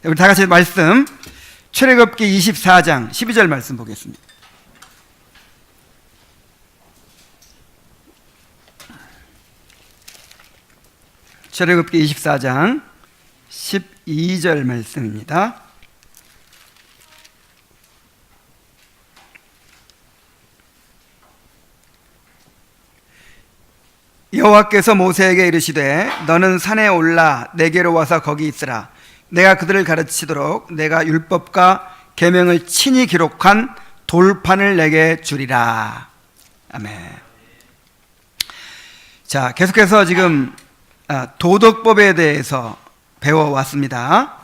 우리 다 같이 말씀, 출애굽기 24장 12절 말씀 보겠습니다. 출애굽기 24장 12절 말씀입니다. 여호와께서 모세에게 이르시되 너는 산에 올라 내게로 와서 거기 있으라. 내가 그들을 가르치도록 내가 율법과 계명을 친히 기록한 돌판을 내게 주리라. 아멘. 자, 계속해서 지금 도덕법에 대해서 배워왔습니다.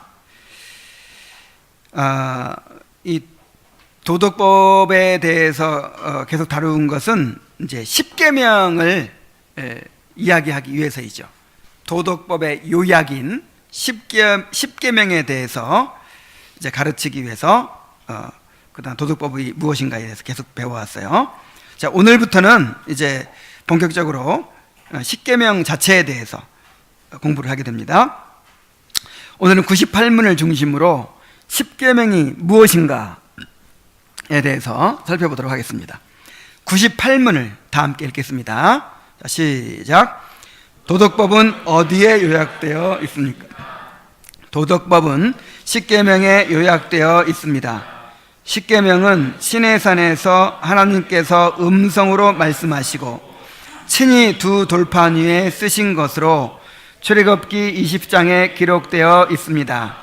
이 도덕법에 대해서 계속 다룬 것은 이제 십계명을 이야기하기 위해서이죠. 도덕법의 요약인 십계명에 대해서 이제 가르치기 위해서 그다음 도덕법이 무엇인가에 대해서 계속 배워왔어요. 자, 오늘부터는 이제 본격적으로 십계명 자체에 대해서 공부를 하게 됩니다. 오늘은 98문을 중심으로 십계명이 무엇인가에 대해서 살펴보도록 하겠습니다. 98문을 다 함께 읽겠습니다. 자, 시작. 도덕법은 어디에 요약되어 있습니까? 도덕법은 십계명에 요약되어 있습니다. 십계명은 시내산에서 하나님께서 음성으로 말씀하시고 친히 두 돌판 위에 쓰신 것으로 출애굽기 20장에 기록되어 있습니다.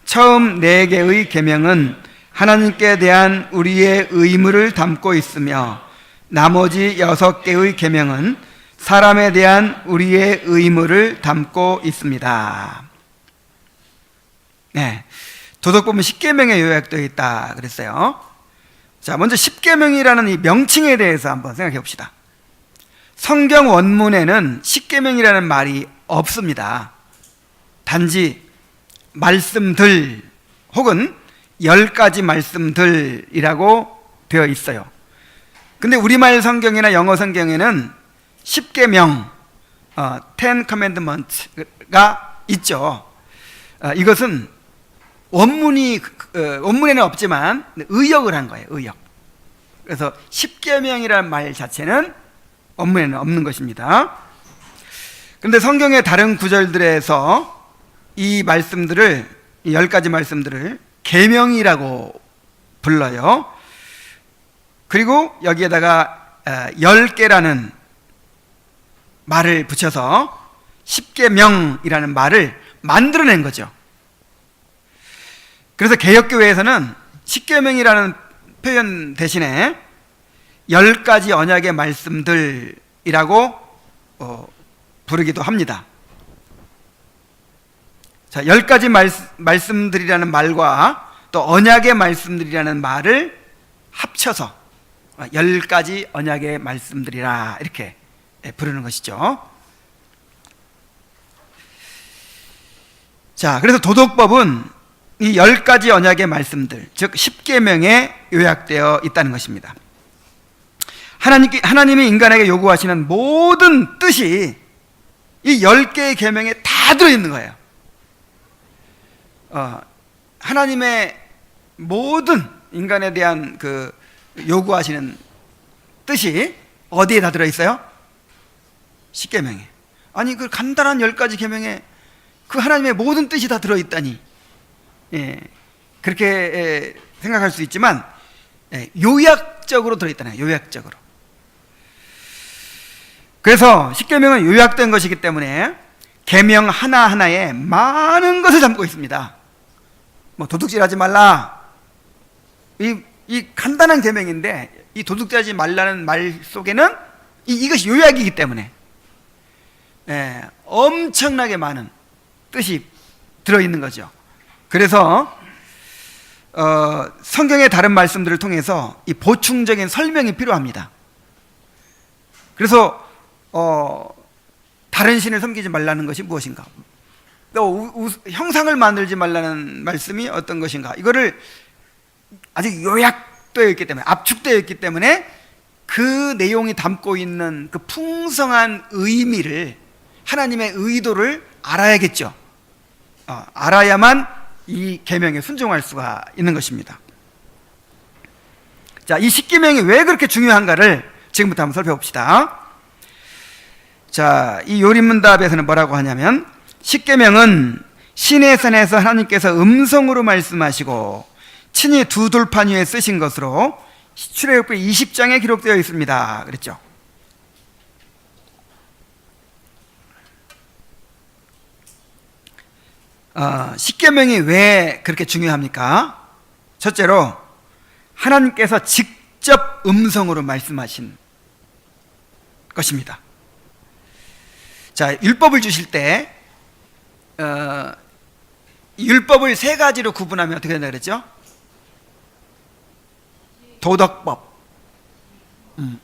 처음 4개의 계명은 하나님께 대한 우리의 의무를 담고 있으며 나머지 6개의 계명은 사람에 대한 우리의 의무를 담고 있습니다. 네, 도덕법은 십계명에 요약되어 있다 그랬어요. 자, 먼저 십계명이라는 이 명칭에 대해서 한번 생각해 봅시다. 성경 원문에는 십계명이라는 말이 없습니다. 단지 말씀들 혹은 10가지 말씀들이라고 되어 있어요. 근데 우리말 성경이나 영어 성경에는 십계명, Ten Commandments가 있죠. 이것은 원문에는 없지만 의역을 한 거예요. 의역. 그래서 십계명이라는 말 자체는 원문에는 없는 것입니다. 그런데 성경의 다른 구절들에서 이 말씀들을, 이 10가지 말씀들을 계명이라고 불러요. 그리고 여기에다가 10개라는 말을 붙여서 십계명이라는 말을 만들어낸 거죠. 그래서 개역교회에서는 십계명이라는 표현 대신에 10가지 언약의 말씀들이라고 부르기도 합니다. 자, 10가지 말씀들이라는 말과 또 언약의 말씀들이라는 말을 합쳐서 10가지 언약의 말씀들이라 이렇게 부르는 것이죠. 자, 그래서 도덕법은 이 10가지 언약의 말씀들, 즉 십계명에 요약되어 있다는 것입니다. 하나님이 인간에게 요구하시는 모든 뜻이 이 10개의 계명에 다 들어있는 거예요. 하나님의 모든 인간에 대한 그 요구하시는 뜻이 어디에 다 들어있어요? 십계명에. 아니, 그 간단한 10가지 계명에 그 하나님의 모든 뜻이 다 들어있다니, 그렇게 생각할 수 있지만 요약적으로 들어있다네요. 요약적으로. 그래서 십계명은 요약된 것이기 때문에 계명 하나하나에 많은 것을 담고 있습니다. 뭐 도둑질하지 말라, 이 간단한 계명인데 이 도둑질하지 말라는 말 속에는 이것이 요약이기 때문에 엄청나게 많은 뜻이 들어있는 거죠. 그래서 성경의 다른 말씀들을 통해서 이 보충적인 설명이 필요합니다. 그래서 다른 신을 섬기지 말라는 것이 무엇인가, 또 형상을 만들지 말라는 말씀이 어떤 것인가, 이거를 아주 요약되어 있기 때문에, 압축되어 있기 때문에 그 내용이 담고 있는 그 풍성한 의미를, 하나님의 의도를 알아야겠죠. 알아야만 이 계명에 순종할 수가 있는 것입니다. 자, 이 십계명이 왜 그렇게 중요한가를 지금부터 한번 살펴봅시다. 자, 이 요리문답에서는 뭐라고 하냐면, 십계명은 시내 산에서 하나님께서 음성으로 말씀하시고 친히 두 돌판 위에 쓰신 것으로 출애굽기 20장에 기록되어 있습니다. 그랬죠. 십계명이 왜 그렇게 중요합니까? 첫째로 하나님께서 직접 음성으로 말씀하신 것입니다. 자, 율법을 주실 때 율법을 세 가지로 구분하면 어떻게 된다 그랬죠? 도덕법,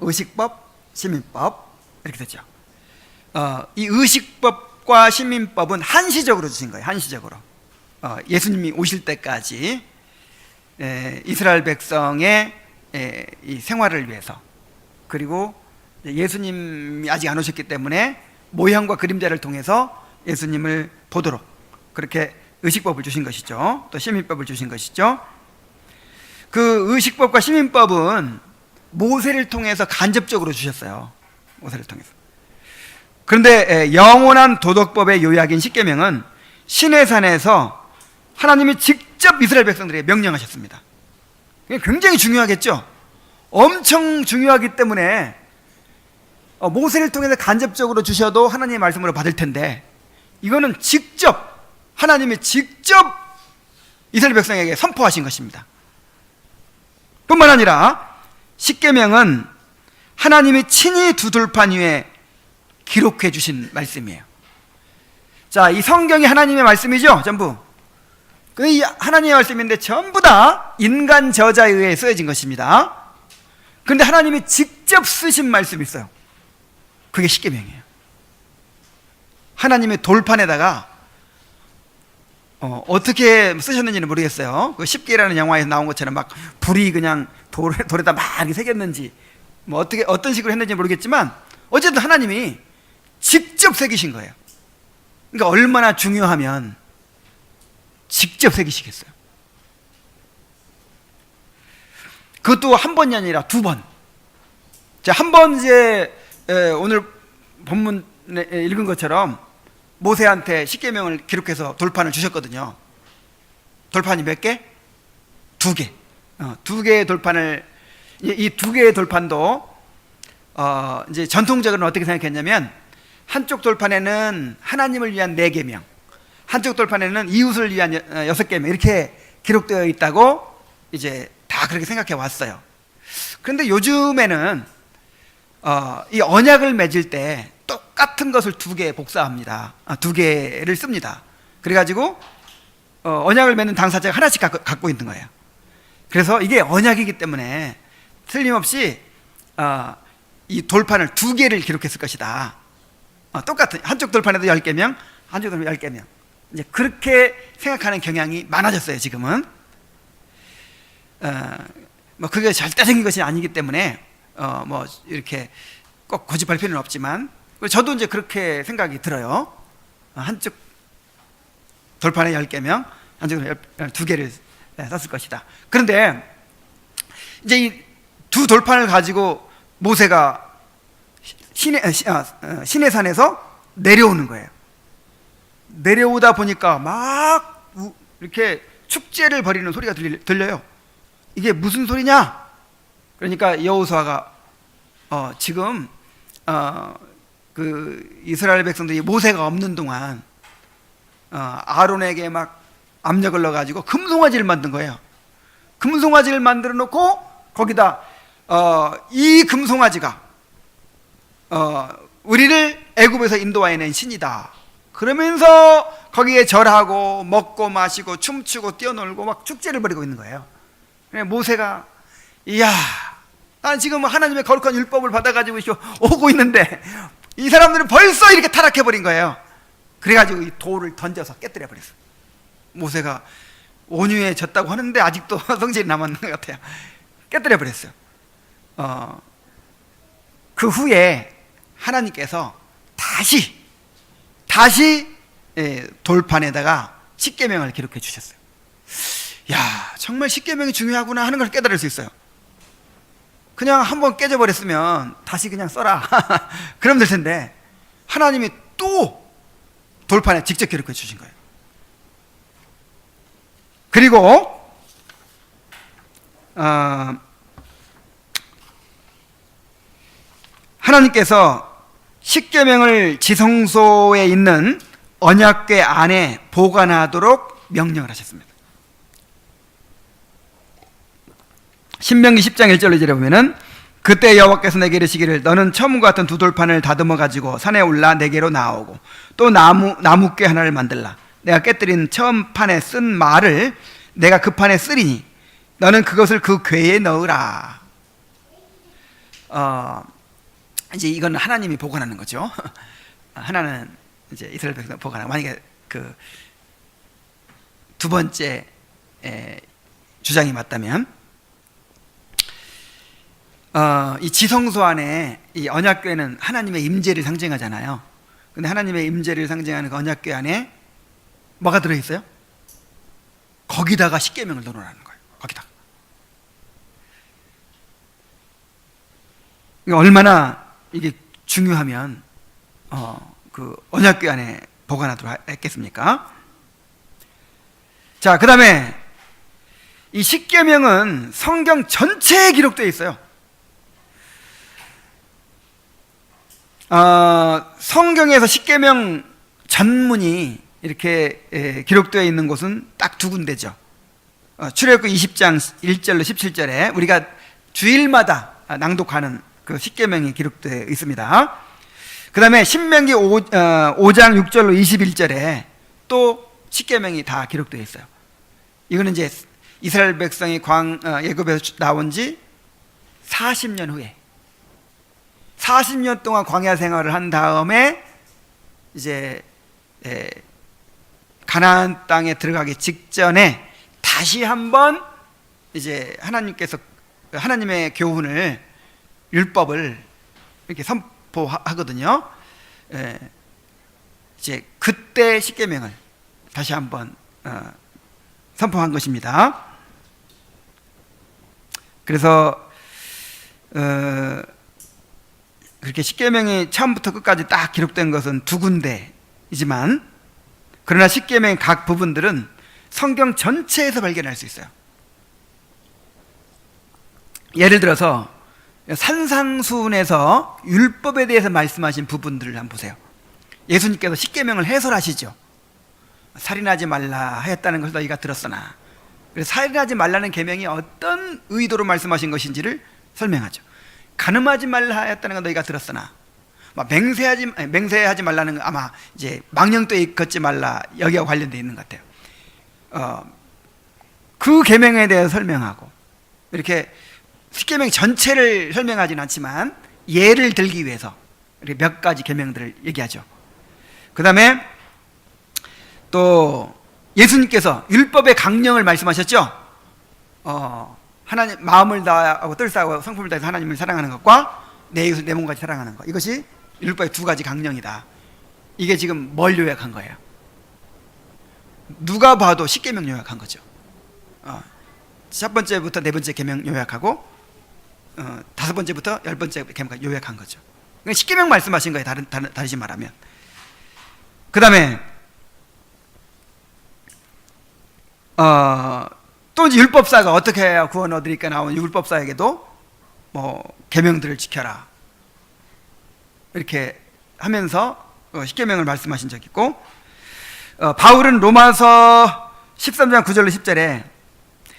의식법, 시민법, 이렇게 되죠. 이 의식법과 시민법은 한시적으로 주신 거예요. 한시적으로. 예수님이 오실 때까지 이스라엘 백성의 이 생활을 위해서, 그리고 예수님이 아직 안 오셨기 때문에 모형과 그림자를 통해서 예수님을 보도록 그렇게 의식법을 주신 것이죠. 또 시민법을 주신 것이죠. 그 의식법과 시민법은 모세를 통해서 간접적으로 주셨어요. 모세를 통해서. 그런데 영원한 도덕법의 요약인 십계명은 시내산에서 하나님이 직접 이스라엘 백성들에게 명령하셨습니다. 굉장히 중요하겠죠. 엄청 중요하기 때문에 모세를 통해서 간접적으로 주셔도 하나님의 말씀으로 받을 텐데, 이거는 직접 하나님이 직접 이스라엘 백성에게 선포하신 것입니다. 뿐만 아니라 십계명은 하나님이 친히 두 돌판 위에 기록해 주신 말씀이에요. 자, 이 성경이 하나님의 말씀이죠, 전부. 그 하나님의 말씀인데 전부 다 인간 저자에 의해 쓰여진 것입니다. 그런데 하나님이 직접 쓰신 말씀이 있어요. 그게 십계명이에요. 하나님의 돌판에다가 어떻게 쓰셨는지는 모르겠어요. 그 십계라는 영화에서 나온 것처럼 막 불이 그냥 돌에다 막 이렇게 새겼는지, 뭐 어떤 식으로 했는지 모르겠지만 어쨌든 하나님이 직접 새기신 거예요. 그러니까 얼마나 중요하면 직접 새기시겠어요. 그것도 한 번이 아니라 두 번. 자, 한 번 이제 오늘 본문에 읽은 것처럼 모세한테 십계명을 기록해서 돌판을 주셨거든요. 돌판이 몇 개? 두 개. 두 개의 돌판을, 이 두 개의 돌판도 이제 전통적으로는 어떻게 생각했냐면, 한쪽 돌판에는 하나님을 위한 4계명, 한쪽 돌판에는 이웃을 위한 6계명, 이렇게 기록되어 있다고 이제 다 그렇게 생각해 왔어요. 그런데 요즘에는 이 언약을 맺을 때 똑같은 것을 2개 복사합니다. 2개를 씁니다. 그래가지고 언약을 맺는 당사자가 하나씩 갖고 있는 거예요. 그래서 이게 언약이기 때문에 틀림없이 이 돌판을 2개를 기록했을 것이다. 똑같은, 한쪽 돌판에도 10계명, 한쪽 돌판에 10계명. 이제 그렇게 생각하는 경향이 많아졌어요, 지금은. 뭐 그게 절대적인 것이 아니기 때문에 뭐 이렇게 꼭 고집할 필요는 없지만, 저도 이제 그렇게 생각이 들어요. 한쪽 돌판에 10계명, 한쪽에 2개를 썼을 것이다. 그런데 이제 이 두 돌판을 가지고 모세가 시내산에서 내려오는 거예요. 내려오다 보니까 막 이렇게 축제를 벌이는 소리가 들려요. 이게 무슨 소리냐? 그러니까 여호수아가 지금 그 이스라엘 백성들이 모세가 없는 동안 아론에게 막 압력을 넣어가지고 금송아지를 만든 거예요. 금송아지를 만들어 놓고 거기다 이 금송아지가 우리를 애굽에서 인도해낸 신이다, 그러면서 거기에 절하고 먹고 마시고 춤추고 뛰어놀고 막 축제를 벌이고 있는 거예요. 모세가, 이야, 난 지금 하나님의 거룩한 율법을 받아가지고 오고 있는데 이 사람들은 벌써 이렇게 타락해버린 거예요. 그래가지고 이 돌을 던져서 깨뜨려 버렸어요. 모세가 온유해 졌다고 하는데 아직도 성질이 남았는 것 같아요. 깨뜨려 버렸어요. 그 후에 하나님께서 다시 돌판에다가 십계명을 기록해 주셨어요. 야, 정말 십계명이 중요하구나 하는 걸 깨달을 수 있어요. 그냥 한번 깨져버렸으면 다시 그냥 써라 그러면 될 텐데, 하나님이 또 돌판에 직접 기록해 주신 거예요. 그리고 하나님께서 십계명을 지성소에 있는 언약궤 안에 보관하도록 명령을 하셨습니다. 신명기 10장 1절로 이제 보면은, 그때 여호와께서 내게 이르시기를 너는 처음과 같은 두 돌판을 다듬어 가지고 산에 올라 내게로 나오고 또 나무궤 하나를 만들라. 내가 깨뜨린 처음 판에 쓴 말을 내가 그 판에 쓰리니 너는 그것을 그 궤에 넣으라. 이제 이건 하나님이 보관하는 거죠. 하나는 이제 이스라엘 백성 보관하고, 만약에 그 두 번째 주장이 맞다면, 이 지성소 안에 이 언약궤는 하나님의 임재를 상징하잖아요. 근데 하나님의 임재를 상징하는 그 언약궤 안에 뭐가 들어있어요? 거기다가 십계명을 넣어놓으라는 거예요. 거기다가. 얼마나 이게 중요하면 그 언약궤 안에 보관하도록 했겠습니까? 자, 그 다음에 이 십계명은 성경 전체에 기록되어 있어요. 성경에서 십계명 전문이 이렇게 기록되어 있는 곳은 딱 두 군데죠. 출애굽기 20장 1절로 17절에 우리가 주일마다 낭독하는 그 십계명이 기록되어 있습니다. 그 다음에 신명기 5장 6절로 21절에 또 십계명이 다 기록되어 있어요. 이거는 이제 이스라엘 백성이 애굽에서 나온 지 40년 후에, 40년 동안 광야 생활을 한 다음에 이제 가나안 땅에 들어가기 직전에 다시 한번 이제 하나님께서 하나님의 교훈을, 율법을 이렇게 선포하거든요. 이제 그때 십계명을 다시 한번 선포한 것입니다. 그래서 그렇게 십계명이 처음부터 끝까지 딱 기록된 것은 두 군데이지만, 그러나 십계명의 각 부분들은 성경 전체에서 발견할 수 있어요. 예를 들어서 산상수훈에서 율법에 대해서 말씀하신 부분들을 한번 보세요. 예수님께서 십계명을 해설하시죠. 살인하지 말라 하였다는 것을 너희가 들었으나, 그래서 살인하지 말라는 계명이 어떤 의도로 말씀하신 것인지를 설명하죠. 간음하지 말라 하였다는 건 너희가 들었으나, 맹세하지 말라는 건 아마 이제 망령되이 걷지 말라, 여기와 관련되어 있는 것 같아요. 그 계명에 대해서 설명하고, 이렇게 십계명 전체를 설명하지는 않지만 예를 들기 위해서 이렇게 몇 가지 계명들을 얘기하죠. 그 다음에 또 예수님께서 율법의 강령을 말씀하셨죠. 하나님 마음을 다하고 뜻을 다하고 성품을 다해서 하나님을 사랑하는 것과 내 이웃을 내 몸같이 사랑하는 것, 이것이 율법의 두 가지 강령이다. 이게 지금 뭘 요약한 거예요? 누가 봐도 십계명 요약한 거죠. 첫 번째부터 네 번째 계명 요약하고 다섯 번째부터 열 번째 계명 요약한 거죠. 그러니까 십계명 말씀하신 거예요. 다르지 말하면. 그 다음에 또 이제 율법사가 어떻게 해야 구원 얻으리까 나온 율법사에게도 뭐 계명들을 지켜라 이렇게 하면서 십계명을 말씀하신 적이 있고, 바울은 로마서 13장 9절로 10절에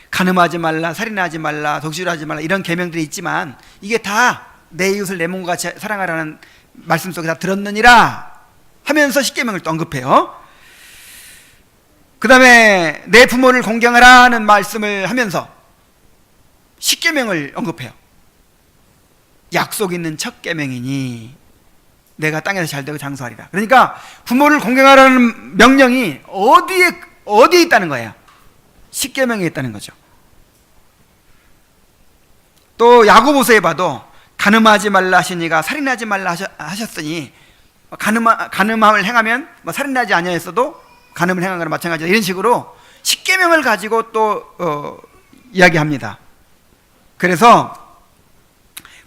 간음하지 말라, 살인하지 말라, 독실하지 말라 이런 계명들이 있지만 이게 다 내 이웃을 내 몸과 같이 사랑하라는 말씀 속에 다 들었느니라 하면서 십계명을 또 언급해요. 그 다음에 내 부모를 공경하라는 말씀을 하면서 십계명을 언급해요. 약속 있는 첫 계명이니 내가 땅에서 잘되고 장수하리라. 그러니까 부모를 공경하라는 명령이 어디에 있다는 거예요? 십계명에 있다는 거죠. 또 야고보서에 봐도 간음하지 말라 하시니가 살인하지 말라 하셨으니, 간음함을 행하면 살인하지 아니하였어도 간음을 행한 거나 마찬가지다, 이런 식으로 십계명을 가지고 또 이야기합니다. 그래서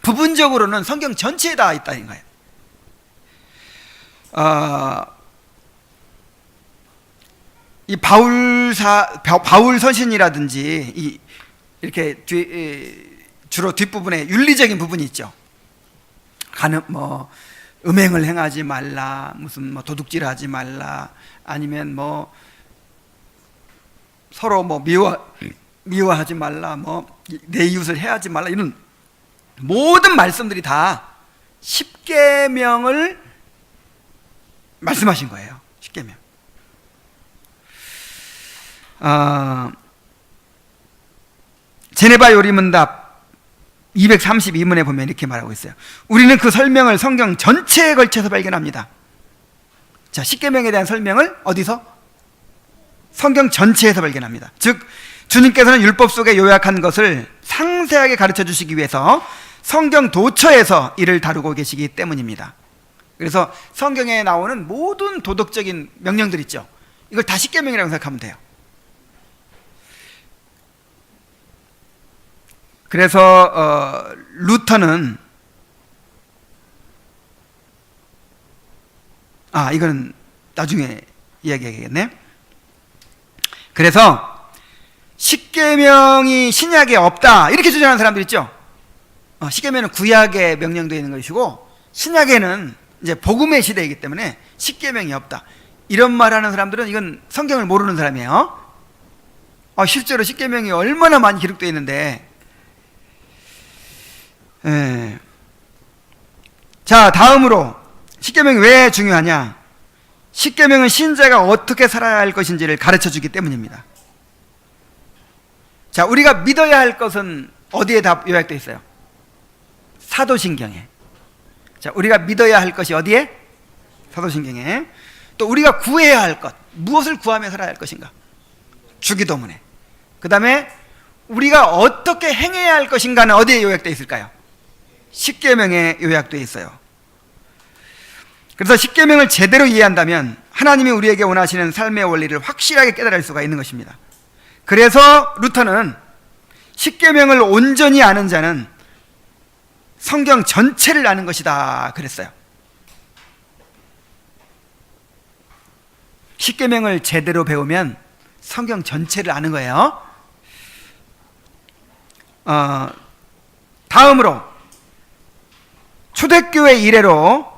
부분적으로는 성경 전체에 다 있다는 거예요. 이 바울 서신이라든지 이렇게 주로 뒷부분에 윤리적인 부분이 있죠. 음행을 행하지 말라, 무슨 도둑질하지 말라, 아니면 서로 미워하지 말라, 내 이웃을 해하지 말라, 이런 모든 말씀들이 다 십계명을 말씀하신 거예요. 십계명. 제네바 요리문답 232문에 보면 이렇게 말하고 있어요. 우리는 그 설명을 성경 전체에 걸쳐서 발견합니다. 자, 십계명에 대한 설명을 어디서? 성경 전체에서 발견합니다. 즉 주님께서는 율법 속에 요약한 것을 상세하게 가르쳐 주시기 위해서 성경 도처에서 이를 다루고 계시기 때문입니다. 그래서 성경에 나오는 모든 도덕적인 명령들 있죠. 이걸 다 십계명이라고 생각하면 돼요. 그래서 루터는 이거는 나중에 이야기하겠네. 그래서 십계명이 신약에 없다 이렇게 주장하는 사람들 있죠. 십계명은 구약에 명령되어 있는 것이고 신약에는 이제 복음의 시대이기 때문에 십계명이 없다 이런 말하는 사람들은 이건 성경을 모르는 사람이에요. 실제로 십계명이 얼마나 많이 기록되어 있는데. 자, 다음으로 십계명이 왜 중요하냐? 십계명은 신자가 어떻게 살아야 할 것인지를 가르쳐 주기 때문입니다. 자, 우리가 믿어야 할 것은 어디에 다 요약되어 있어요? 사도신경에. 자, 우리가 믿어야 할 것이 어디에? 사도신경에. 또 우리가 구해야 할 것, 무엇을 구하며 살아야 할 것인가? 주기도문에. 그 다음에 우리가 어떻게 행해야 할 것인가는 어디에 요약되어 있을까요? 십계명에 요약되어 있어요. 그래서 십계명을 제대로 이해한다면 하나님이 우리에게 원하시는 삶의 원리를 확실하게 깨달을 수가 있는 것입니다. 그래서 루터는 십계명을 온전히 아는 자는 성경 전체를 아는 것이다 그랬어요. 십계명을 제대로 배우면 성경 전체를 아는 거예요. 다음으로 초대교회 이래로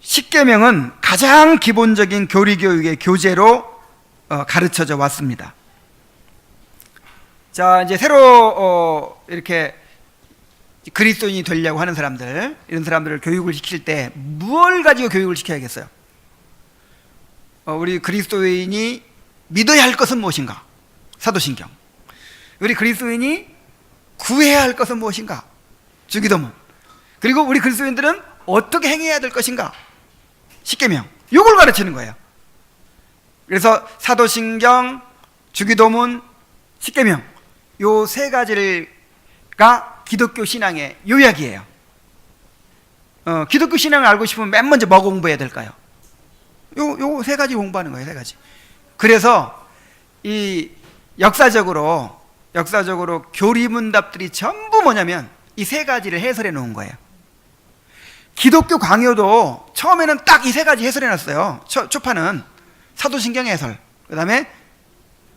십계명은 가장 기본적인 교리교육의 교재로 가르쳐져 왔습니다. 자, 이제 새로 이렇게 그리스도인이 되려고 하는 사람들, 이런 사람들을 교육을 시킬 때 무엇을 가지고 교육을 시켜야겠어요? 우리 그리스도인이 믿어야 할 것은 무엇인가? 사도신경. 우리 그리스도인이 구해야 할 것은 무엇인가? 주기도문. 그리고 우리 그리스도인들은 어떻게 행해야 될 것인가? 십계명. 이걸 가르치는 거예요. 그래서 사도신경, 주기도문, 십계명 요 세 가지가 기독교 신앙의 요약이에요. 기독교 신앙을 알고 싶으면 맨 먼저 뭐 공부해야 될까요? 요 세 가지 공부하는 거예요. 세 가지. 그래서 이 역사적으로 교리문답들이 전부 뭐냐면 이 세 가지를 해설해 놓은 거예요. 기독교 강요도 처음에는 딱 이 세 가지 해설해 놨어요. 초판은 사도신경 해설, 그 다음에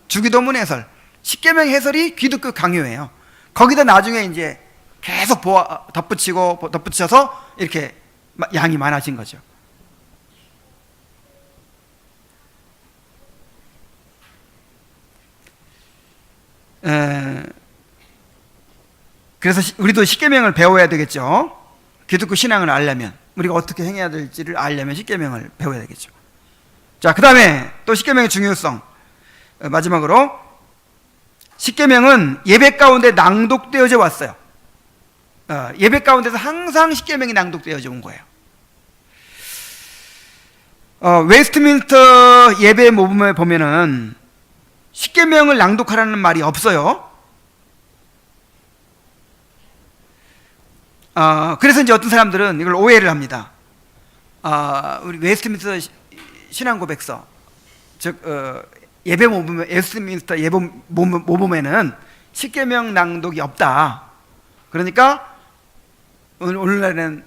주기도문 해설, 십계명 해설이 기독교 강요예요. 거기다 나중에 이제 계속 덧붙여서 이렇게 양이 많아진 거죠. 그래서 우리도 십계명을 배워야 되겠죠. 기독교 신앙을 알려면, 우리가 어떻게 행해야 될지를 알려면 십계명을 배워야 되겠죠. 자, 그 다음에 또 십계명의 중요성, 마지막으로 십계명은 예배 가운데 낭독되어져 왔어요. 예배 가운데서 항상 십계명이 낭독되어져 온 거예요. 웨스트민스터 예배 모범에 보면은 십계명을 낭독하라는 말이 없어요. 그래서 이제 어떤 사람들은 이걸 오해를 합니다. 우리 웨스트민스터 신앙고백서, 즉 예배 모범, 웨스트민스터 예배 모범에는 십계명 낭독이 없다. 그러니까 오늘날에는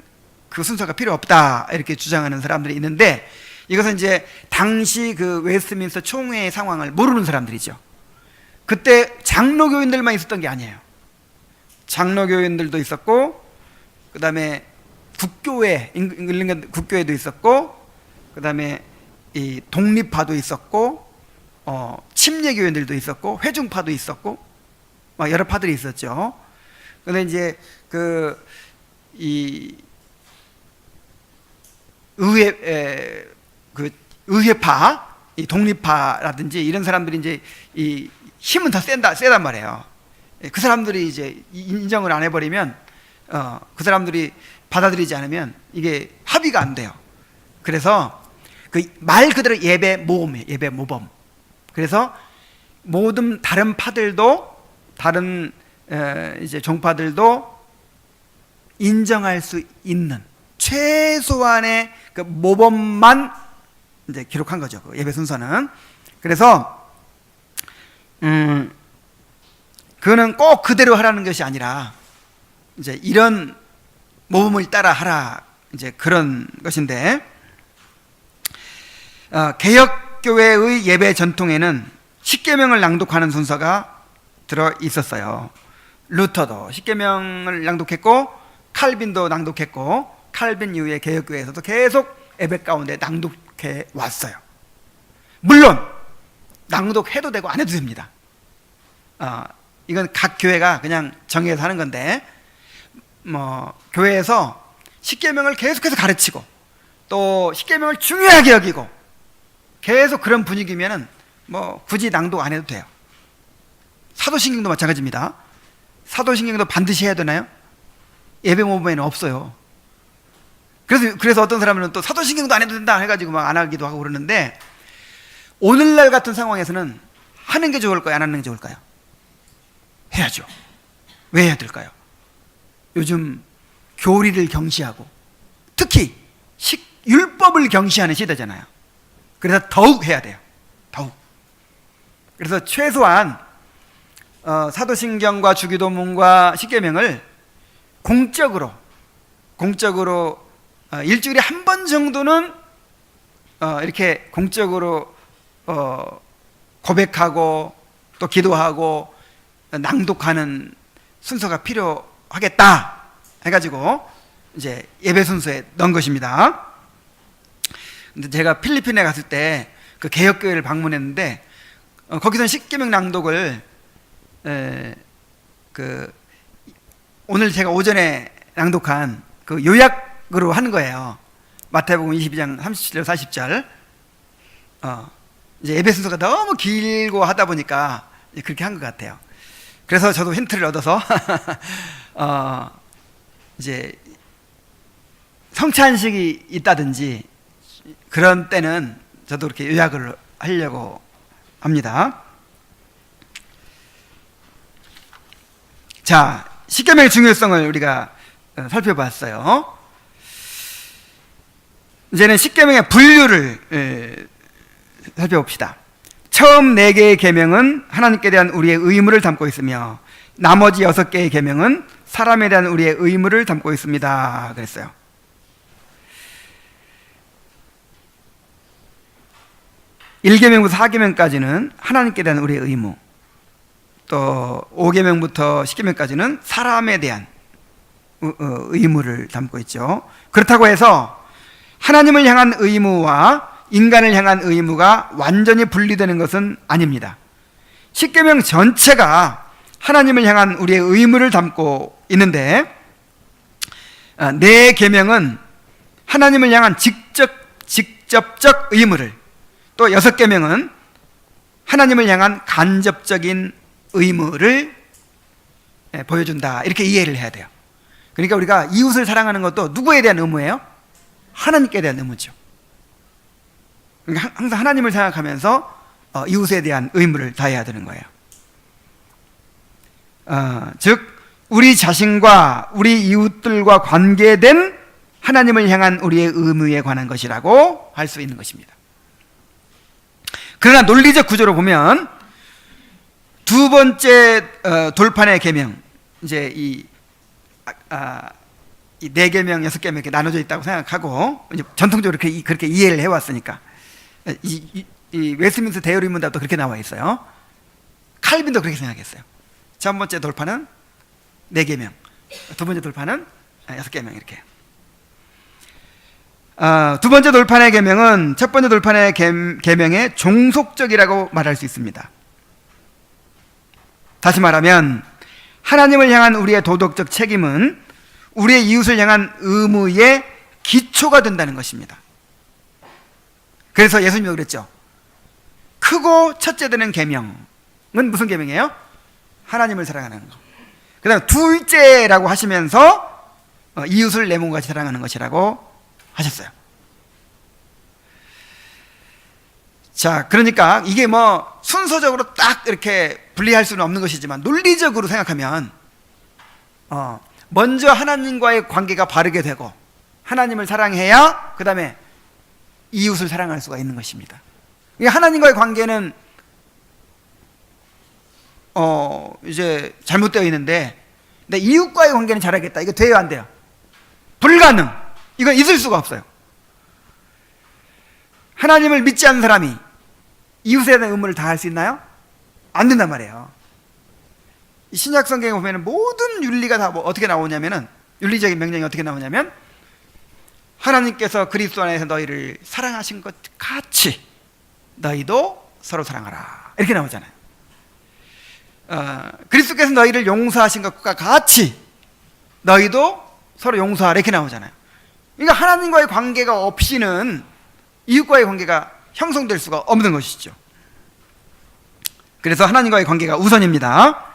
그 순서가 필요 없다, 이렇게 주장하는 사람들이 있는데, 이것은 이제 당시 그 웨스트민스터 총회의 상황을 모르는 사람들이죠. 그때 장로교인들만 있었던 게 아니에요. 장로교인들도 있었고, 그 다음에 국교회, 잉글랜드 국교회도 있었고, 그 다음에 이 독립파도 있었고, 침례교인들도 있었고, 회중파도 있었고, 막 여러 파들이 있었죠. 근데 이제 이 의회파, 이 독립파라든지 이런 사람들이 이제 이 힘은 더 세단 말이에요. 그 사람들이 이제 인정을 안 해버리면, 그 사람들이 받아들이지 않으면 이게 합의가 안 돼요. 그래서 그 말 그대로 예배 모범이에요. 예배 모범. 그래서 모든 다른 파들도, 다른 이제 종파들도 인정할 수 있는 최소한의 그 모범만 이제 기록한 거죠. 그 예배 순서는. 그래서 그거는 꼭 그대로 하라는 것이 아니라 이제 이런 모범을 따라 하라, 이제 그런 것인데, 개혁교회의 예배 전통에는 십계명을 낭독하는 순서가 들어 있었어요. 루터도 십계명을 낭독했고, 칼빈도 낭독했고, 칼빈 이후에 개혁교회에서도 계속 예배 가운데 낭독해 왔어요. 물론 낭독해도 되고 안 해도 됩니다. 이건 각 교회가 그냥 정해서 하는 건데, 교회에서 십계명을 계속해서 가르치고 또 십계명을 중요하게 여기고 계속 그런 분위기면은 굳이 낭독 안 해도 돼요. 사도신경도 마찬가지입니다. 사도신경도 반드시 해야 되나요? 예배 모범에는 없어요. 그래서 어떤 사람은 또 사도신경도 안 해도 된다 해가지고 막 안 하기도 하고 그러는데, 오늘날 같은 상황에서는 하는 게 좋을까요? 안 하는 게 좋을까요? 해야죠. 왜 해야 될까요? 요즘 교리를 경시하고 특히 율법을 경시하는 시대잖아요. 그래서 더욱 해야 돼요. 더욱. 그래서 최소한 사도신경과 주기도문과 십계명을 공적으로 일주일에 한 번 정도는 이렇게 공적으로 고백하고 또 기도하고 낭독하는 순서가 필요하겠다 해가지고 이제 예배 순서에 넣은 것입니다. 근데 제가 필리핀에 갔을 때 그 개혁교회를 방문했는데, 거기서는 십계명 낭독을 오늘 제가 오전에 낭독한 그 요약으로 하는 거예요. 마태복음 22장 37절 40절. 이제 예배 순서가 너무 길고 하다 보니까 그렇게 한 것 같아요. 그래서 저도 힌트를 얻어서 이제 성찬식이 있다든지 그런 때는 저도 이렇게 요약을 하려고 합니다. 자, 십계명의 중요성을 우리가 살펴봤어요. 이제는 십계명의 분류를 살펴봅시다. 처음 4개의 계명은 하나님께 대한 우리의 의무를 담고 있으며, 나머지 6개의 계명은 사람에 대한 우리의 의무를 담고 있습니다. 그랬어요. 1계명부터 4계명까지는 하나님께 대한 우리의 의무, 또 5계명부터 10계명까지는 사람에 대한 의무를 담고 있죠. 그렇다고 해서 하나님을 향한 의무와 인간을 향한 의무가 완전히 분리되는 것은 아닙니다. 십계명 전체가 하나님을 향한 우리의 의무를 담고 있는데, 4계명은 하나님을 향한 직접적 의무를, 또 6계명은 하나님을 향한 간접적인 의무를 보여준다, 이렇게 이해를 해야 돼요. 그러니까 우리가 이웃을 사랑하는 것도 누구에 대한 의무예요? 하나님께 대한 의무죠. 그러니까 항상 하나님을 생각하면서 이웃에 대한 의무를 다해야 되는 거예요. 즉 우리 자신과 우리 이웃들과 관계된 하나님을 향한 우리의 의무에 관한 것이라고 할 수 있는 것입니다. 그러나 논리적 구조로 보면 두 번째 돌판의 계명, 이제 이 네 계명, 여섯 계명 이렇게 나눠져 있다고 생각하고 이제 전통적으로 그렇게 이해를 해왔으니까 이 웨스트민스터 대요리문답도 그렇게 나와 있어요. 칼빈도 그렇게 생각했어요. 첫 번째 돌판은 네 계명, 두 번째 돌판은 여섯 계명 이렇게. 두 번째 돌판의 계명은 첫 번째 돌판의 계명의 종속적이라고 말할 수 있습니다. 다시 말하면 하나님을 향한 우리의 도덕적 책임은 우리의 이웃을 향한 의무의 기초가 된다는 것입니다. 그래서 예수님이 그랬죠. 크고 첫째 되는 계명은 무슨 계명이에요? 하나님을 사랑하는 것. 그 다음에 둘째라고 하시면서 이웃을 내 몸같이 사랑하는 것이라고 하셨어요. 자, 그러니까 이게 뭐 순서적으로 딱 이렇게 분리할 수는 없는 것이지만 논리적으로 생각하면 먼저 하나님과의 관계가 바르게 되고 하나님을 사랑해야 그 다음에 이웃을 사랑할 수가 있는 것입니다. 하나님과의 관계는 이제 잘못되어 있는데 근데 이웃과의 관계는 잘하겠다. 이거 돼요, 안 돼요? 불가능. 이건 있을 수가 없어요. 하나님을 믿지 않는 사람이 이웃에 대한 의무를 다할 수 있나요? 안 된단 말이에요. 신약 성경에 보면 모든 윤리가 다 어떻게 나오냐면은, 윤리적인 명령이 어떻게 나오냐면, 하나님께서 그리스도 안에서 너희를 사랑하신 것 같이 너희도 서로 사랑하라, 이렇게 나오잖아요. 그리스도께서 너희를 용서하신 것과 같이 너희도 서로 용서하라, 이렇게 나오잖아요. 그러니까 하나님과의 관계가 없이는 이웃과의 관계가 형성될 수가 없는 것이죠. 그래서 하나님과의 관계가 우선입니다.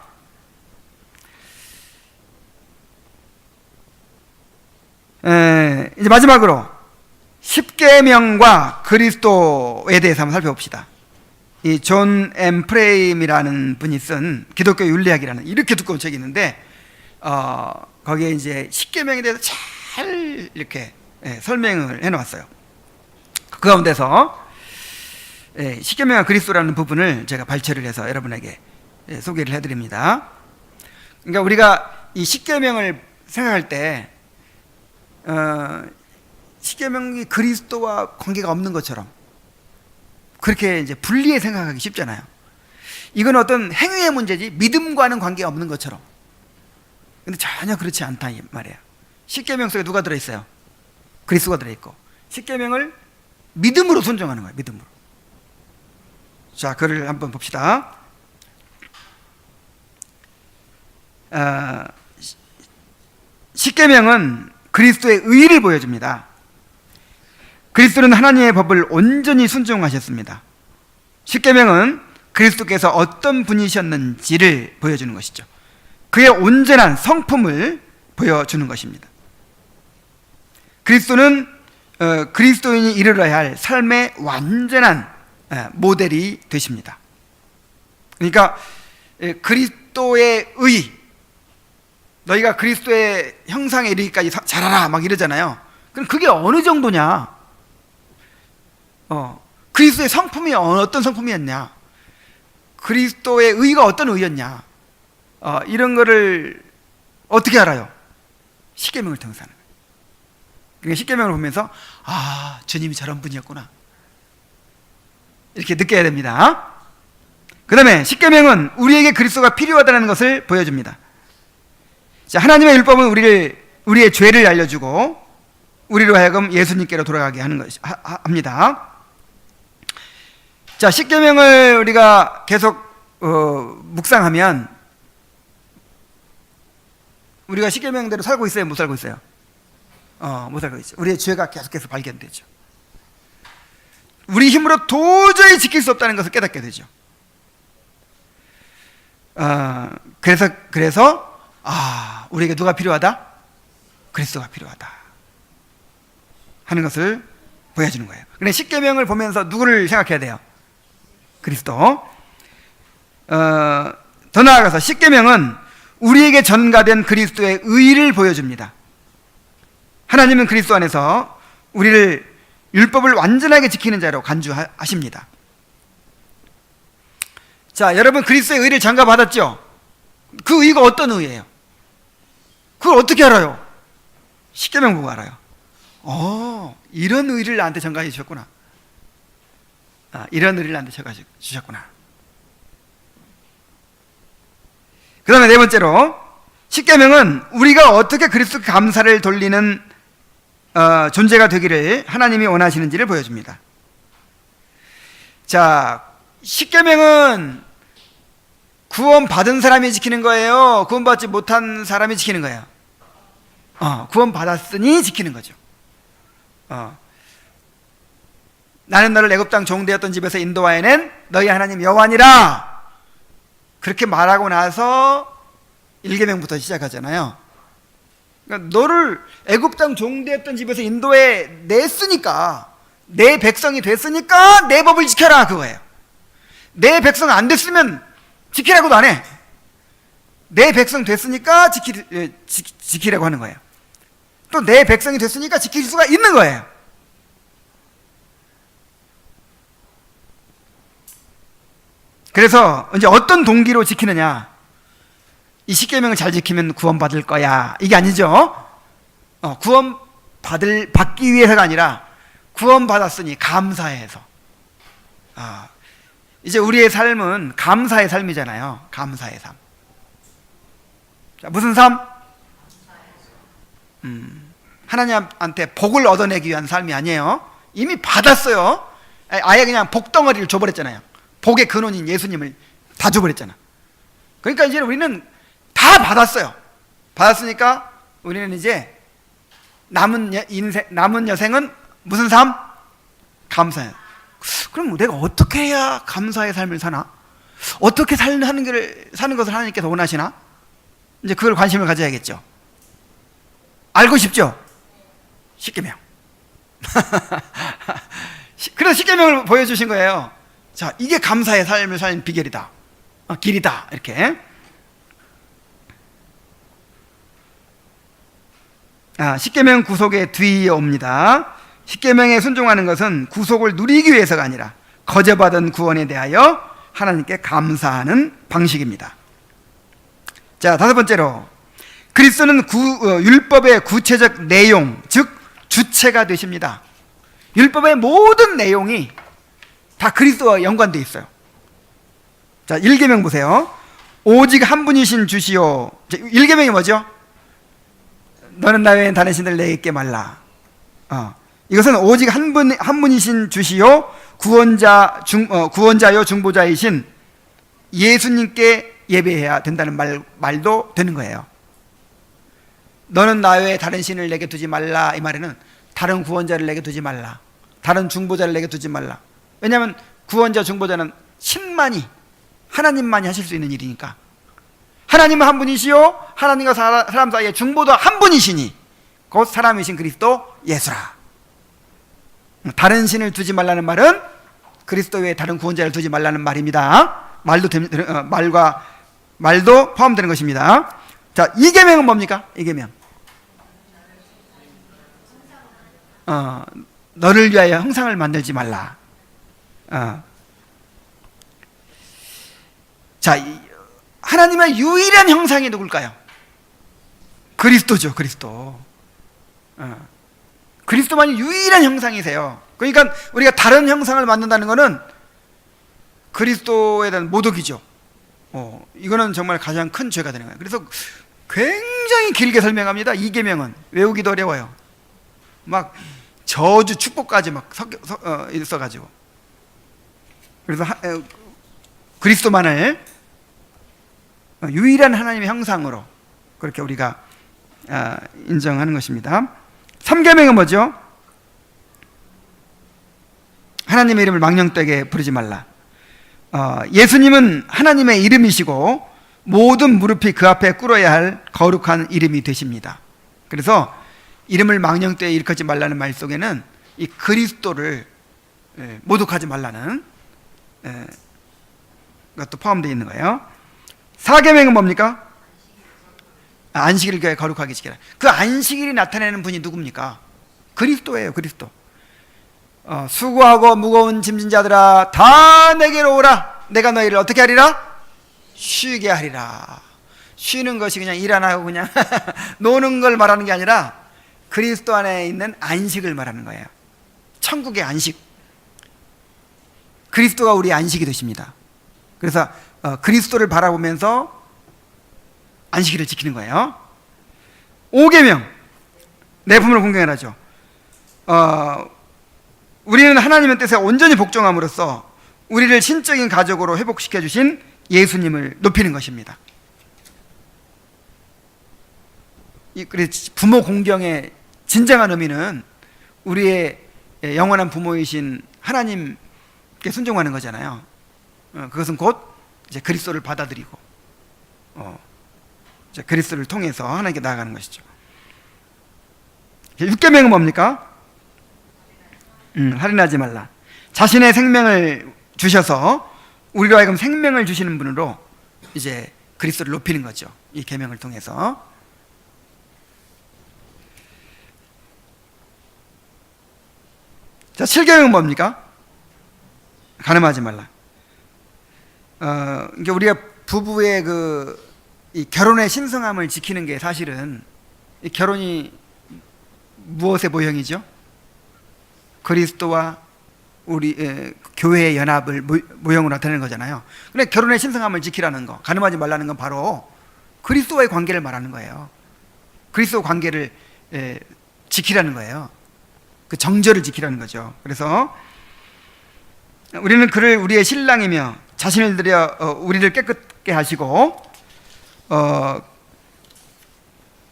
이제 마지막으로 십계명과 그리스도에 대해서 한번 살펴봅시다. 이 존 M 프레임이라는 분이 쓴 기독교 윤리학이라는 이렇게 두꺼운 책이 있는데 거기에 이제 십계명에 대해서 잘 이렇게 설명을 해놓았어요. 그 가운데서 십계명과 그리스도라는 부분을 제가 발췌를 해서 여러분에게 소개를 해드립니다. 그러니까 우리가 이 십계명을 생각할 때 십계명이 그리스도와 관계가 없는 것처럼 그렇게 이제 분리해 생각하기 쉽잖아요. 이건 어떤 행위의 문제지 믿음과는 관계가 없는 것처럼. 근데 전혀 그렇지 않다 이 말이에요. 십계명 속에 누가 들어있어요? 그리스도가 들어있고 십계명을 믿음으로 순종하는 거예요. 믿음으로. 자, 그를 한번 봅시다. 십계명은 그리스도의 의를 보여줍니다. 그리스도는 하나님의 법을 온전히 순종하셨습니다. 십계명은 그리스도께서 어떤 분이셨는지를 보여주는 것이죠. 그의 온전한 성품을 보여주는 것입니다. 그리스도는 그리스도인이 이르러야 할 삶의 완전한 모델이 되십니다. 그러니까 그리스도의 의, 너희가 그리스도의 형상에 이르기까지 자라라 막 이러잖아요. 그럼 그게 어느 정도냐? 그리스도의 성품이 어떤 성품이었냐? 그리스도의 의가 어떤 의였냐? 이런 거를 어떻게 알아요? 십계명을 통해서 하는 거예요. 그러니까 십계명을 보면서 주님이 저런 분이었구나, 이렇게 느껴야 됩니다. 그 다음에 십계명은 우리에게 그리스도가 필요하다는 것을 보여줍니다. 자, 하나님의 율법은 우리의 죄를 알려주고 우리로 하여금 예수님께로 돌아가게 하는 것이 합니다. 자, 십계명을 우리가 계속 묵상하면 우리가 십계명대로 살고 있어요? 못 살고 있어요? 못 살고 있죠. 우리의 죄가 계속해서 발견되죠. 우리 힘으로 도저히 지킬 수 없다는 것을 깨닫게 되죠. 그래서 우리에게 누가 필요하다? 그리스도가 필요하다 하는 것을 보여주는 거예요. 그런데 십계명을 보면서 누구를 생각해야 돼요? 그리스도. 더 나아가서 십계명은 우리에게 전가된 그리스도의 의를 보여줍니다. 하나님은 그리스도 안에서 우리를 율법을 완전하게 지키는 자로 간주하십니다. 자, 여러분 그리스도의 의를 장가받았죠? 그 의가 어떤 의예요? 그걸 어떻게 알아요? 십계명 보고 알아요. 이런 의를 나한테 전가해 주셨구나. 이런 의를 나한테 전가해 주셨구나. 그 다음에 네 번째로, 십계명은 우리가 어떻게 그리스도께 감사를 돌리는 존재가 되기를 하나님이 원하시는지를 보여줍니다. 자, 십계명은 구원받은 사람이 지키는 거예요? 구원받지 못한 사람이 지키는 거예요? 구원받았으니 지키는 거죠. 나는 너를 애굽 땅 종되었던 집에서 인도하여낸 너희 하나님 여호와니라, 그렇게 말하고 나서 1계명부터 시작하잖아요. 그러니까 너를 애굽 땅 종되었던 집에서 인도해 냈으니까, 내 백성이 됐으니까 내 법을 지켜라, 그거예요. 내 백성 안 됐으면 지키라고도 안 해. 내 백성 됐으니까 지키라고 하는 거예요. 또 내 백성이 됐으니까 지킬 수가 있는 거예요. 그래서 이제 어떤 동기로 지키느냐, 이 십계명을 잘 지키면 구원받을 거야, 이게 아니죠. 받기 위해서가 아니라 구원받았으니 감사해서. 이제 우리의 삶은 감사의 삶이잖아요. 감사의 삶. 자, 무슨 삶? 하나님한테 복을 얻어내기 위한 삶이 아니에요. 이미 받았어요. 아예 그냥 복덩어리를 줘버렸잖아요. 복의 근원인 예수님을 다 줘버렸잖아. 그러니까 이제 우리는 다 받았어요. 받았으니까 우리는 이제 남은 여생은 무슨 삶? 감사해요. 그럼 내가 어떻게 해야 감사의 삶을 사나? 어떻게 사는 것을 하나님께서 원하시나? 이제 그걸 관심을 가져야겠죠. 알고 싶죠? 십계명. 그래서 십계명을 보여주신 거예요. 자, 이게 감사의 삶을 사는 비결이다, 길이다, 이렇게. 십계명 구속의 뒤이옵니다. 십계명에 순종하는 것은 구속을 누리기 위해서가 아니라 거저받은 구원에 대하여 하나님께 감사하는 방식입니다. 자, 다섯 번째로, 그리스도는 율법의 구체적 내용, 즉 주체가 되십니다. 율법의 모든 내용이 다 그리스도와 연관되어 있어요. 자, 1계명 보세요. 오직 한 분이신 주시오. 1계명이 뭐죠? 너는 나 외엔 다른 신을 내게 있게 말라. 이것은 오직 한 분이신 주시오, 구원자요 중보자이신 예수님께 예배해야 된다는 말도 되는 거예요. 너는 나 외에 다른 신을 내게 두지 말라, 이 말에는 다른 구원자를 내게 두지 말라, 다른 중보자를 내게 두지 말라. 왜냐하면 구원자, 중보자는 신만이, 하나님만이 하실 수 있는 일이니까. 하나님은 한 분이시요 하나님과 사람 사이에 중보도 한 분이시니 곧 사람이신 그리스도 예수라. 다른 신을 두지 말라는 말은 그리스도 외에 다른 구원자를 두지 말라는 말입니다. 말도 포함되는 것입니다. 자, 2계명은 뭡니까? 2계명. 너를 위하여 형상을 만들지 말라. 자, 하나님의 유일한 형상이 누굴까요? 그리스도죠, 그리스도. 그리스도만이 유일한 형상이세요. 그러니까 우리가 다른 형상을 만든다는 것은 그리스도에 대한 모독이죠. 이거는 정말 가장 큰 죄가 되는 거예요. 그래서 굉장히 길게 설명합니다. 2계명은 외우기도 어려워요. 막 저주 축복까지 막 있어가지고. 그래서 그리스도만을 유일한 하나님의 형상으로 그렇게 우리가 인정하는 것입니다. 3계명은 뭐죠? 하나님의 이름을 망령되게 부르지 말라. 예수님은 하나님의 이름이시고 모든 무릎이 그 앞에 꿇어야 할 거룩한 이름이 되십니다. 그래서 이름을 망령되게 일컫지 말라는 말 속에는 이 그리스도를 모독하지 말라는 것도 포함되어 있는 거예요. 4계명은 뭡니까? 안식일을 거룩하게 지키라. 그 안식일이 나타내는 분이 누굽니까? 그리스도예요, 그리스도. 수고하고 무거운 짐진 자들아 다 내게로 오라. 내가 너희를 어떻게 하리라? 쉬게 하리라. 쉬는 것이 그냥 일 안 하고 그냥 노는 걸 말하는 게 아니라 그리스도 안에 있는 안식을 말하는 거예요. 천국의 안식. 그리스도가 우리의 안식이 되십니다. 그래서 그리스도를 바라보면서 안식일을 지키는 거예요. 5계명, 내 부모를 공경하라죠. 우리는 하나님의 뜻에 온전히 복종함으로써 우리를 신적인 가족으로 회복시켜 주신 예수님을 높이는 것입니다. 부모 공경의 진정한 의미는 우리의 영원한 부모이신 하나님께 순종하는 거잖아요. 그것은 곧 이제 그리스도를 받아들이고 이제 그리스도를 통해서 하나님께 나아가는 것이죠. 6계명은 뭡니까? 할인하지 말라. 자신의 생명을 주셔서 우리로 하여금 생명을 주시는 분으로 이제 그리스도를 높이는 거죠. 이 계명을 통해서. 자, 7계명은 뭡니까? 간음하지 말라. 그러니까 우리가 부부의 이 결혼의 신성함을 지키는 게 사실은 이 결혼이 무엇의 모형이죠? 그리스도와 우리 교회의 연합을 모형으로 나타내는 거잖아요. 근데 결혼의 신성함을 지키라는 거, 간음하지 말라는 건 바로 그리스도와의 관계를 말하는 거예요. 그리스도 관계를 지키라는 거예요. 그 정절을 지키라는 거죠. 그래서 우리는 그를 우리의 신랑이며 자신을 들여 우리를 깨끗게 하시고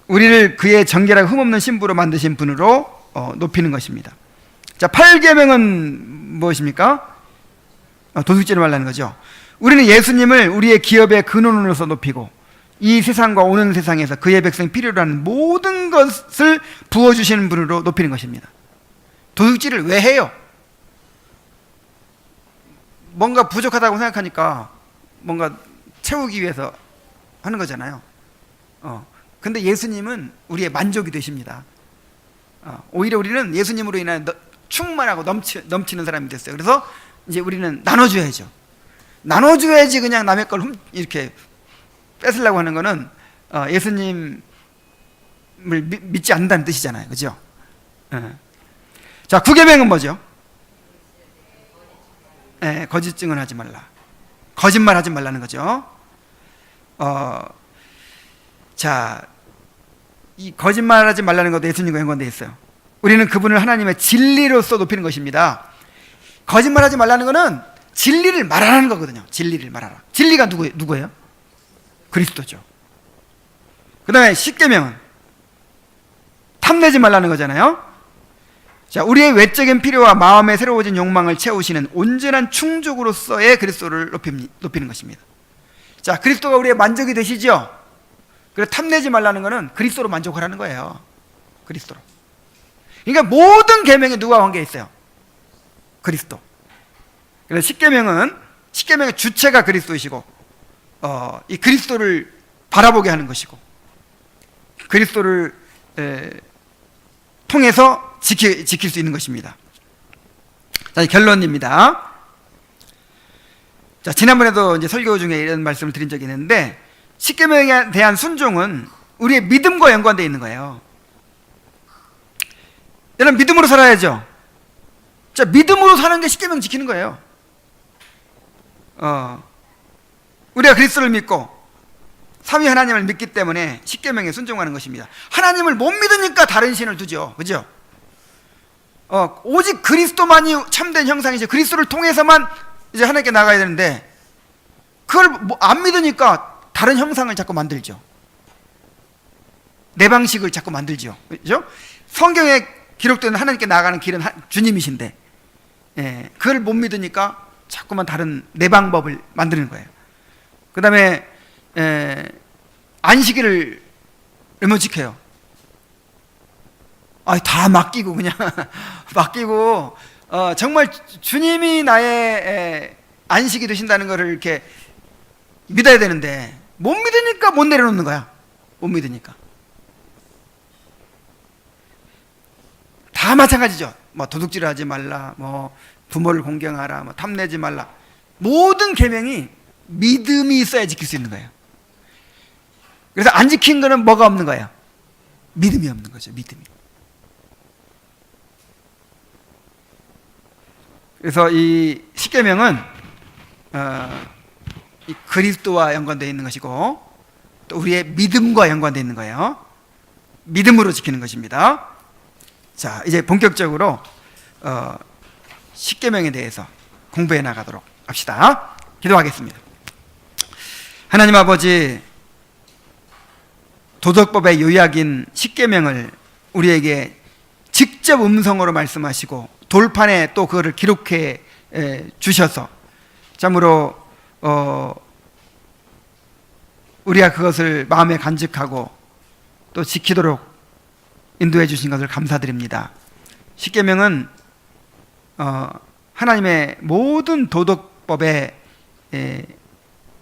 우리를 그의 정결하고 흠없는 신부로 만드신 분으로 높이는 것입니다. 자, 8계명은 무엇입니까? 도둑질을 말라는 거죠. 우리는 예수님을 우리의 기업의 근원으로서 높이고 이 세상과 오는 세상에서 그의 백성 필요로 하는 모든 것을 부어주시는 분으로 높이는 것입니다. 도둑질을 왜 해요? 뭔가 부족하다고 생각하니까 뭔가 채우기 위해서 하는 거잖아요. 근데 예수님은 우리의 만족이 되십니다. 오히려 우리는 예수님으로 인한 충만하고 넘치는 사람이 됐어요. 그래서 이제 우리는 나눠줘야죠. 나눠줘야지 그냥 남의 걸 이렇게 뺏으려고 하는 거는 예수님을 믿지 않는다는 뜻이잖아요. 그죠? 자, 9계명은 뭐죠? 거짓 증언하지 말라. 거짓말 하지 말라는 거죠. 자, 이 거짓말 하지 말라는 것도 예수님과 연관되어 있어요. 우리는 그분을 하나님의 진리로서 높이는 것입니다. 거짓말 하지 말라는 것은 진리를 말하라는 거거든요. 진리를 말하라. 진리가 누구예요? 그리스도죠. 그 다음에 10계명은 탐내지 말라는 거잖아요. 자, 우리의 외적인 필요와 마음의 새로워진 욕망을 채우시는 온전한 충족으로서의 그리스도를 높이는 것입니다. 자, 그리스도가 우리의 만족이 되시죠? 그래서 탐내지 말라는 것은 그리스도로 만족하라는 거예요. 그리스도로. 그러니까 모든 계명에 누가 관계 있어요? 그리스도. 그래서 10계명의 주체가 그리스도이시고 이 그리스도를 바라보게 하는 것이고 그리스도를 통해서 지킬 수 있는 것입니다. 자, 결론입니다. 자, 지난번에도 이제 설교 중에 이런 말씀을 드린 적이 있는데 10계명에 대한 순종은 우리의 믿음과 연관되어 있는 거예요. 여러분, 믿음으로 살아야죠. 자, 믿음으로 사는 게 10계명 지키는 거예요. 우리가 그리스도를 믿고 삼위 하나님을 믿기 때문에 10계명에 순종하는 것입니다. 하나님을 못 믿으니까 다른 신을 두죠. 그죠? 오직 그리스도만이 참된 형상이죠. 그리스도를 통해서만 이제 하나님께 나가야 되는데 그걸 안 믿으니까 다른 형상을 자꾸 만들죠. 내 방식을 자꾸 만들죠. 그죠? 성경에 기록되는 하나님께 나가는 길은 주님이신데 그걸 못 믿으니까 자꾸만 다른 내 방법을 만드는 거예요. 그 다음에 안식일을 못 지켜요. 다 맡기고 그냥 맡기고 정말 주님이 나의 안식이 되신다는 것을 이렇게 믿어야 되는데 못 믿으니까 못 내려놓는 거야. 못 믿으니까. 다 마찬가지죠. 뭐 도둑질하지 말라, 뭐 부모를 공경하라, 뭐 탐내지 말라. 모든 계명이 믿음이 있어야 지킬 수 있는 거예요. 그래서 안 지킨 거는 뭐가 없는 거예요? 믿음이 없는 거죠. 믿음이. 그래서 이 십계명은 이 그리스도와 연관되어 있는 것이고 또 우리의 믿음과 연관되어 있는 거예요. 믿음으로 지키는 것입니다. 자, 이제 본격적으로 십계명에 대해서 공부해 나가도록 합시다. 기도하겠습니다. 하나님 아버지, 도덕법의 요약인 십계명을 우리에게 직접 음성으로 말씀하시고 돌판에 또 그거를 기록해 주셔서 참으로 우리가 그것을 마음에 간직하고 또 지키도록 인도해 주신 것을 감사드립니다. 십계명은 하나님의 모든 도덕법의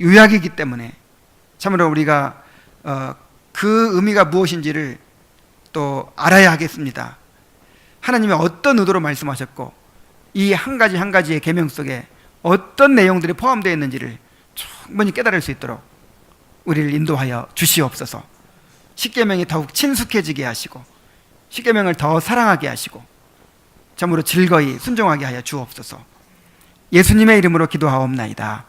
요약이기 때문에 참으로 우리가 그 의미가 무엇인지를 또 알아야 하겠습니다. 하나님이 어떤 의도로 말씀하셨고 이 한 가지 한 가지의 계명 속에 어떤 내용들이 포함되어 있는지를 충분히 깨달을 수 있도록 우리를 인도하여 주시옵소서. 십계명이 더욱 친숙해지게 하시고 십계명을 더 사랑하게 하시고 참으로 즐거이 순종하게 하여 주옵소서. 예수님의 이름으로 기도하옵나이다.